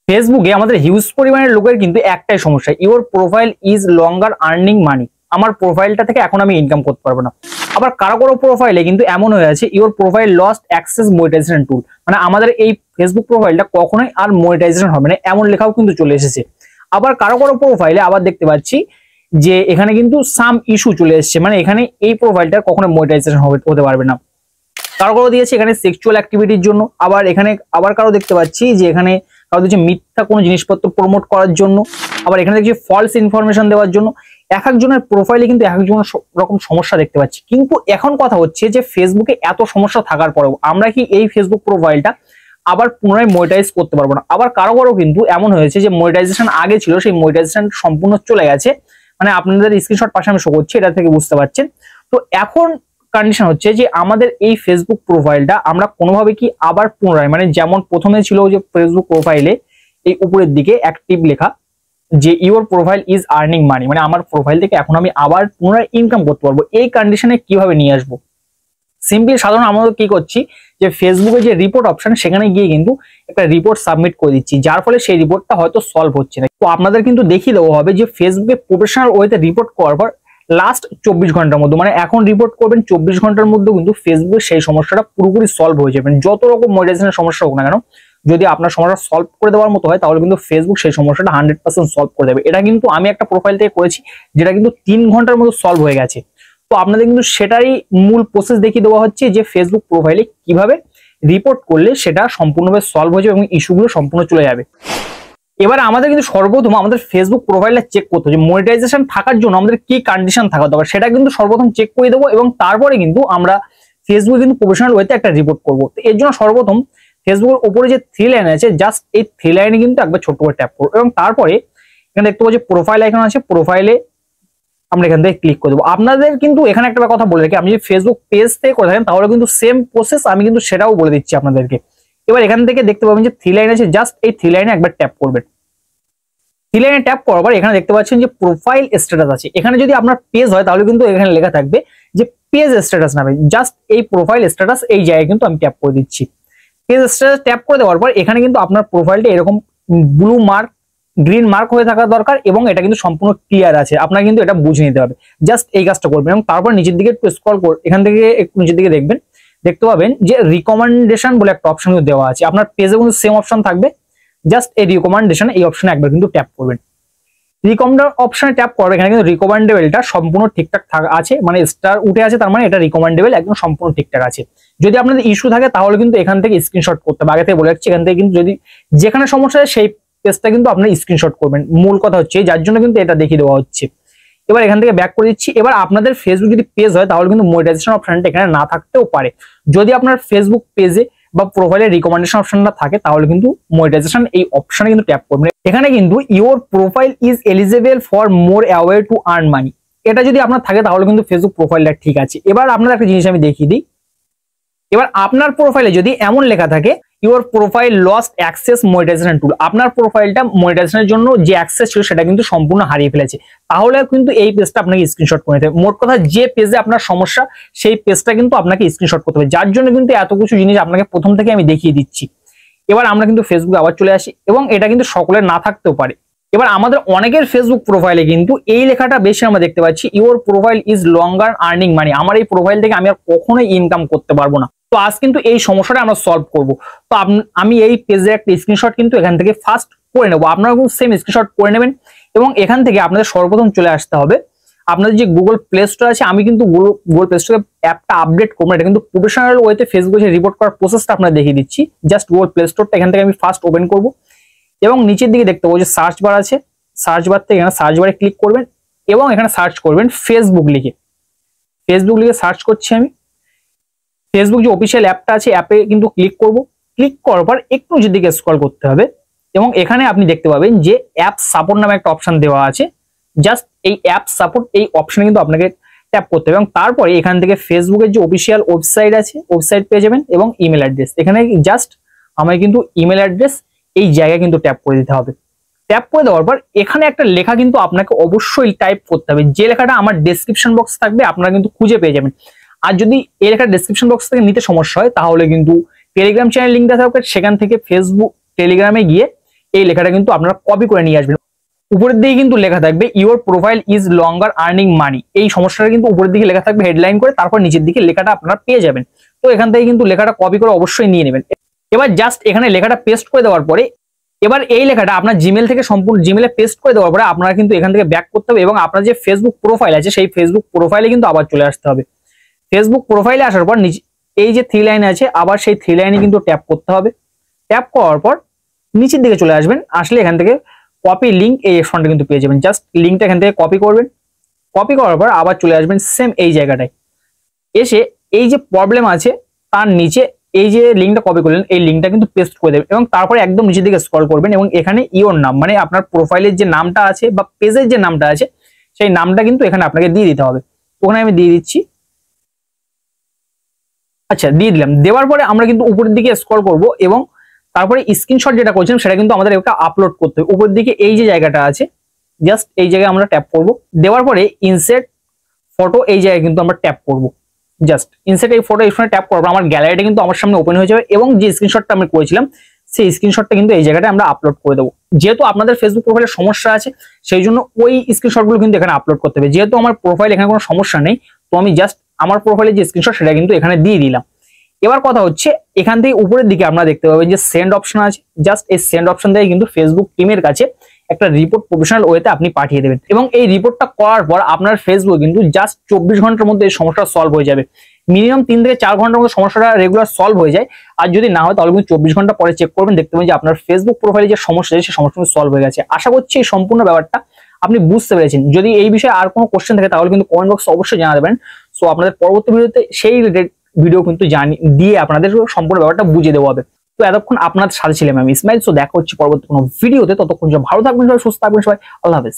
ফেসবুকে আমাদের হিউজ পরিমাণের লোকের কিন্তু একটাই সমস্যা, your profile is longer earning money. আমার প্রোফাইলটা থেকে এখন আমি ইনকাম করতে পারবো না। আবার কারো কারো প্রোফাইলে কিন্তু এমন হয়ে আছে, your profile lost access monetisation tool, মানে আমাদের এই ফেসবুক প্রোফাইলটা কখনোই আর মনিটাইজেশন হবে না, এমন লেখাও কিন্তু চলে এসেছে। আবার কারো কারো প্রোফাইলে আবার দেখতে পাচ্ছি যে এখানে কিন্তু সাম ইস্যু চলে এসেছে, মানে এখানে এই প্রোফাইলটা কখনো মনিটাইজেশন হতে পারবে না। কারো কারো দিয়েছে এখানে সেক্সুয়াল অ্যাক্টিভিটির জন্য, আবার এখানে আবার কারো দেখতে পাচ্ছি যে এখানে কারো দিচ্ছে মিথ্যা কোনো জিনিসপত্র প্রমোট করার জন্য, আবার এখানে দেখছি ফলস ইনফরমেশন দেওয়ার জন্য। এক একজনের প্রোফাইলে কিন্তু এক একজনের রকম সমস্যা দেখতে পাচ্ছি। কিন্তু এখন কথা হচ্ছে যে ফেসবুকে এত সমস্যা থাকার পরেও আমরা কি এই ফেসবুক প্রোফাইলটা আবার পুনরায় মনিটাইজ করতে পারবো না? আবার কারো কারো কিন্তু এমন হয়েছে যে মনিটাইজেশন আগে ছিল, সেই মনিটাইজেশন সম্পূর্ণ চলে গেছে, মানে আপনাদের স্ক্রিনশট পাশে আমি শো করছি, এটা থেকে বুঝতে পারছেন। তো এখন কন্ডিশন হচ্ছে যে আমাদের এই ফেসবুক প্রোফাইলটা আমরা কোনোভাবে কি আবার পুনরায়, মানে যেমন প্রথমে ছিল যে ফেসবুক প্রোফাইলে এই উপরের দিকে অ্যাক্টিভ লেখা যে your profile is earning money, মানে আমার প্রোফাইল থেকে এখন আমি আবার পুনরায় ইনকাম করতে পারবো, এই কন্ডিশনে কিভাবে নিয়ে আসবো? সিম্পলি সাধারণ আমরা কি করছি যে ফেসবুকে যে রিপোর্ট অপশন সেখানে গিয়ে কিন্তু একটা রিপোর্ট সাবমিট করে দিচ্ছি, যার ফলে সেই রিপোর্টটা হয়তো সলভ হচ্ছে না। তো আপনাদের কিন্তু দেখিয়ে দেওয়া হবে যে ফেসবুকে প্রফেশনাল ওয়েতে রিপোর্ট করার পর লাস্ট 24 ঘন্টার মধ্যে, মানে এখন রিপোর্ট করবেন 24 ঘন্টার মধ্যে কিন্তু ফেসবুকে সেই সমস্যাটা পুরোপুরি সলভ হয়ে যাবে। যত রকম মনিটাইজেশনের সমস্যা হোক না কেন, যদি আপনার সমস্যা সলভ করে দেওয়ার মতো হয় তাহলে কিন্তু ফেসবুক সেই সমস্যাটা 100% সলভ করে দেবে। এটা কিন্তু আমি একটা প্রোফাইল থেকে করেছি, যেটা কিন্তু 3 ঘন্টার মধ্যে সলভ হয়ে গেছে। তো আপনাদের কিন্তু সেটারই মূল প্রসেস দেখিয়ে দেওয়া হচ্ছে যে ফেসবুক প্রোফাইলে কিভাবে রিপোর্ট করলে সেটা সম্পূর্ণভাবে সলভ হয়ে যাবে এবং ইস্যুগুলো সম্পূর্ণ চলে যাবে। এবার আমাদের কিন্তু সর্বপ্রথম আমাদের ফেসবুক প্রোফাইলটা চেক করতে হবে, মনিটাইজেশন থাকার জন্য আমাদের কি কন্ডিশন থাকা দরকার সেটা কিন্তু সর্বপ্রথম চেক করে দেবো, এবং তারপরে কিন্তু আমরা ফেসবুকে কিন্তু প্রফেশনাল ওয়েতে একটা রিপোর্ট করবো। তো এর জন্য সর্বপ্রথম ফেসবুকের উপরে যে 3 লাইন আছে, জাস্ট এই 3 লাইনে কিন্তু একবার ছোট্ট করে ট্যাপ করবো, এবং তারপরে এখানে দেখতে পাবো যে প্রোফাইল আইকন আছে, প্রোফাইলে আমরা এখান থেকে ক্লিক করে দেবো। আপনাদের কিন্তু এখানে একটা কথা বলে রাখি, আপনি যদি ফেসবুক পেজ থেকে করে থাকেন তাহলে কিন্তু সেম প্রসেস আমি কিন্তু সেটাও বলে দিচ্ছি আপনাদেরকে। এবার এখান থেকে দেখতে পাবেন যে 3 লাইন আছে, জাস্ট এই 3 লাইনে একবার ট্যাপ করবেন। 3 লাইনে ট্যাপ করার পর এখানে দেখতে পাচ্ছেন যে প্রোফাইল স্ট্যাটাস আছে, এখানে যদি আপনার পেজ হয় তাহলে কিন্তু এখানে লেখা থাকবে যে পেজ স্ট্যাটাস নামে, জাস্ট এই প্রোফাইল স্ট্যাটাস এই জায়গায় কিন্তু আমি ট্যাপ করে দিচ্ছি। পেজ স্ট্যাটাস ট্যাপ করে দেওয়ার পর এখানে কিন্তু আপনার প্রোফাইলটা এরকম ব্লু মার্ক গ্রিন মার্ক হয়ে থাকা দরকার, এবং এটা কিন্তু সম্পূর্ণ ক্লিয়ার আছে, আপনারা কিন্তু এটা বুঝে নিতে হবে। জাস্ট এই কাজটা করবেন এবং তারপর নিচের দিকে একটু স্ক্রল করে এখান থেকে একটু নিচের দিকে দেখবেন, দেখতে পাবেন যে রিকমেন্ডেশন বলে একটা অপশন দেওয়া আছে, আপনার পেজে কিন্তু সেম অপশন থাকবে। জাস্ট এই রিকমেন্ডেশন এই অপশনে একবার কিন্তু ট্যাপ করবেন। রিকমেন্ডার অপশনে ট্যাপ করবে, এখানে কিন্তু রিকমেন্ডেবলটা সম্পূর্ণ ঠিকঠাক আছে, মানে স্টার উঠে আছে, তার মানে এটা রিকমেন্ডেবল একদম সম্পূর্ণ ঠিকঠাক আছে। যদি আপনাদের ইস্যু থাকে তাহলে কিন্তু এখান থেকে স্ক্রিনশট করতে হবে, আগে থেকে বলে রাখছি। এখান থেকে কিন্তু যদি যেখানে সমস্যা হয় সেই পেজটা কিন্তু আপনি স্ক্রিনশট করবেন, মূল কথা হচ্ছে যার জন্য কিন্তু এটা দেখিয়ে দেওয়া হচ্ছে। এবার এখান থেকে ব্যাক করে দিচ্ছি। এবার আপনাদের ফেসবুক যদি পেজ হয় তাহলে কিন্তু মনিটাইজেশন অপশনটা এখানে না থাকতেও পারে। যদি আপনার ফেসবুক পেজে বা প্রোফাইলের রিকমেন্ডেশন অপশনটা থাকে তাহলে কিন্তু মনিটাইজেশন এই অপশনে কিন্তু ট্যাপ করবেন। এখানে কিন্তু your profile is eligible for more away to earn money, এটা যদি আপনার থাকে তাহলে কিন্তু ফেসবুক প্রোফাইলটা ঠিক আছে। এবার আপনাদের একটা জিনিস আমি দেখিয়ে দিই, এবার আপনার প্রোফাইলে যদি এমন লেখা থাকে your profile lost access monetisation tool, আপনার প্রোফাইলটা মনিটাইজেশনের জন্য যে অ্যাক্সেস ছিল সেটা কিন্তু সম্পূর্ণ হারিয়ে ফেলেছে, তাহলে কিন্তু এই পেজটা আপনাকে স্ক্রিনশট করে নিতে হবে। মোট কথা যে পেজে আপনার সমস্যা সেই পেজটা কিন্তু আপনাকে স্ক্রিনশট করতে হবে, যার জন্য কিন্তু এত কিছু জিনিস আপনাকে প্রথম থেকে আমি দেখিয়ে দিচ্ছি। এবার আমরা কিন্তু ফেসবুকে আবার চলে আসি, এবং এটা কিন্তু সকলের না থাকতেও পারে। এবার আমাদের অনেকের ফেসবুক প্রোফাইলে কিন্তু এই লেখাটা বেশি আমরা দেখতে পাচ্ছি, your profile is longer earning money, আমার এই প্রোফাইল থেকে আমি আর কখনোই ইনকাম করতে পারবো না। তো আজ কিন্তু এই সমস্যাটা আমরা সলভ করব। তো আমি এই পেজের একটা স্ক্রিনশট কিন্তু এখান থেকে ফার্স্ট করে নেবো, আপনারা কিন্তু সেম স্ক্রিনশট করে নেবেন, এবং এখান থেকে আপনাদের সর্বপ্রথম চলে আসতে হবে আপনাদের যে গুগল প্লে স্টোর আছে। আমি কিন্তু গুগল প্লে স্টোরে অ্যাপটা আপডেট করবো, এটা কিন্তু প্রফেশনাল ওয়েতে ফেসবুকে রিপোর্ট করার প্রসেসটা আপনারা দেখিয়ে দিচ্ছি। জাস্ট গুগল প্লে স্টোরটা এখান থেকে আমি ফার্স্ট ওপেন করবো, এবং নিচের দিকে দেখতে পাবো যে সার্চ বার আছে, সার্চ বার থেকে এখানে সার্চ বারে ক্লিক করবেন এবং এখানে সার্চ করবেন ফেসবুক লিখে। ফেসবুক লিখে সার্চ করছি আমি, ফেসবুক যে অফিসিয়াল অ্যাপটা আছে অ্যাপে কিন্তু ক্লিক করব। ক্লিক করার পর একটু নিচের দিকে স্ক্রল করতে হবে, এবং এখানে আপনি দেখতে পাবেন যে অ্যাপ সাপোর্ট নামে একটা অপশন দেওয়া আছে। জাস্ট এই অ্যাপ সাপোর্ট এই অপশনে কিন্তু আপনাকে ট্যাপ করতে হবে, এবং তারপরে এখান থেকে ফেসবুকের যে অফিসিয়াল ওয়েবসাইট আছে ওয়েবসাইট পেয়ে যাবেন, এবং ইমেল অ্যাড্রেস। এখানে জাস্ট আমায় কিন্তু ইমেল অ্যাড্রেস এই জায়গায় কিন্তু ট্যাপ করে দিতে হবে। ট্যাপ করে দেওয়ার পর এখানে একটা লেখা কিন্তু আপনাকে অবশ্যই টাইপ করতে হবে, যে লেখাটা আমার ডেসক্রিপশন বক্স থাকবে আপনারা কিন্তু খুঁজে পেয়ে যাবেন। আর যদি এই লেখা ডেসক্রিপশন বক্স থেকে নিতে সমস্যা হয় তাহলে কিন্তু টেলিগ্রাম চ্যানেল লিঙ্ক দেওয়া থাকবে, সেখান থেকে ফেসবুক টেলিগ্রামে গিয়ে এই লেখাটা কিন্তু আপনারা কপি করে নিয়ে আসবেন। উপরের দিকে কিন্তু লেখা থাকবে your profile is longer earning money, এই সমস্যাটা কিন্তু উপরের দিকে লেখা থাকবে হেডলাইন করে, তারপর নিচের দিকে লেখাটা আপনারা পেয়ে যাবেন। তো এখান থেকে কিন্তু লেখাটা কপি করে অবশ্যই নিয়ে নেবেন। এবার জাস্ট এখানে লেখাটা পেস্ট করে দেওয়ার পরে এবার এই লেখাটা আপনার জিমেল থেকে সম্পূর্ণ জিমেলে পেস্ট করে দেওয়ার পরে আপনারা কিন্তু এখান থেকে ব্যাক করতে হবে এবং আপনার যে ফেসবুক প্রোফাইল আছে সেই ফেসবুক প্রোফাইলে কিন্তু আবার চলে আসতে হবে। ফেসবুক প্রোফাইলে আসার পর নিচে এই যে 3 লাইন আছে আবার সেই 3 লাইনে কিন্তু ট্যাপ করতে হবে। ট্যাপ করার পর নিচের দিকে চলে আসবেন, আসলে এখান থেকে কপি লিঙ্ক এই অপশনটা কিন্তু পেয়ে যাবেন। জাস্ট লিঙ্কটা এখান থেকে কপি করবেন, কপি করার পর আবার চলে আসবেন সেম এই জায়গাটায়, এসে এই যে প্রবলেম আছে তার নিচে এই যে লিঙ্কটা কপি করলেন এই লিঙ্কটা কিন্তু পেস্ট করে দেবেন এবং তারপরে একদম নিচের দিকে স্ক্রল করবেন এবং এখানে ইওর নাম মানে আপনার প্রোফাইলের যে নামটা আছে বা পেজের যে নামটা আছে সেই নামটা কিন্তু এখানে আপনাকে দিয়ে দিতে হবে। ওখানে আমি দিয়ে দিচ্ছি, আচ্ছা দিয়ে দিলাম। দেওয়ার পরে আমরা কিন্তু উপরের দিকে স্ক্রল করব এবং তারপরে স্ক্রিনশট যেটা করছেন সেটা কিন্তু আমাদের একটা আপলোড করতে হবে। উপরের দিকে এই যে জায়গাটা আছে জাস্ট এই জায়গায় আমরা ট্যাপ করব, দেওয়ার পরে ইনসার্ট ফটো এই জায়গায় কিন্তু আমরা ট্যাপ করব। জাস্ট ইনসার্ট এই ফটো এখানে ট্যাপ করার পর আমার গ্যালারিটা কিন্তু আমার সামনে ওপেন হয়ে যাবে এবং যে স্ক্রিনশটটা আমি করেছিলাম সেই স্ক্রিনশটটা কিন্তু এই জায়গাটায় আমরা আপলোড করে দেবো। যেহেতু আপনাদের ফেসবুক প্রোফাইলের সমস্যা আছে সেই জন্য ওই স্ক্রিনশটগুলো কিন্তু এখানে আপলোড করতে হবে। যেহেতু আমার প্রোফাইল এখানে কোনো সমস্যা নেই তো আমি জাস্ট আমার প্রোফাইলের যে স্ক্রিনশট সেটা কিন্তু এখানে দিয়ে দিলাম। এবার কথা হচ্ছে এখান থেকে উপরের দিকে আপনারা দেখতে পাবেন যে সেন্ড অপশন আছে, জাস্ট এই সেন্ড অপশন থেকে কিন্তু ফেসবুক টিমের কাছে একটা রিপোর্ট প্রফেশনাল ওয়েতে আপনি পাঠিয়ে দেবেন এবং এই রিপোর্টটা করার পর আপনার ফেসবুক কিন্তু জাস্ট 24 ঘন্টার মধ্যে এই সমস্যাটা সলভ হয়ে যাবে। মিনিমাম 3 থেকে 4 ঘন্টার মধ্যে সমস্যাটা রেগুলার সলভ হয়ে যায়, আর যদি না হয় তাহলে কিন্তু 24 ঘন্টা পরে চেক করবেন, দেখতে পাবেন যে আপনার ফেসবুক প্রোফাইলে যে সমস্যা আছে সেই সমস্যাটা সলভ হয়ে গেছে। আশা করছি এই সম্পূর্ণ ব্যাপারটা আপনি বুঝতে পেরেছেন। যদি এই বিষয়ে আর কোনো কোশ্চেন থাকে তাহলে কিন্তু কমেন্ট বক্সে অবশ্যই জানাতে পারেন। সো আপনাদের পরবর্তী ভিডিওতে সেই রিলেটেড ভিডিও কিন্তু দিয়ে আপনাদের সম্পূর্ণ ব্যাপারটা বুঝিয়ে দেওয়া হবে। তো এতক্ষণ আপনাদের সাথে ছিলাম আমি ইসমাইল। সো দেখা হচ্ছে পরবর্তী কোনো ভিডিওতে, ততক্ষণ ভালো থাকবেন সবাই, সুস্থ থাকবেন সবাই, আল্লাহ হাফেজ।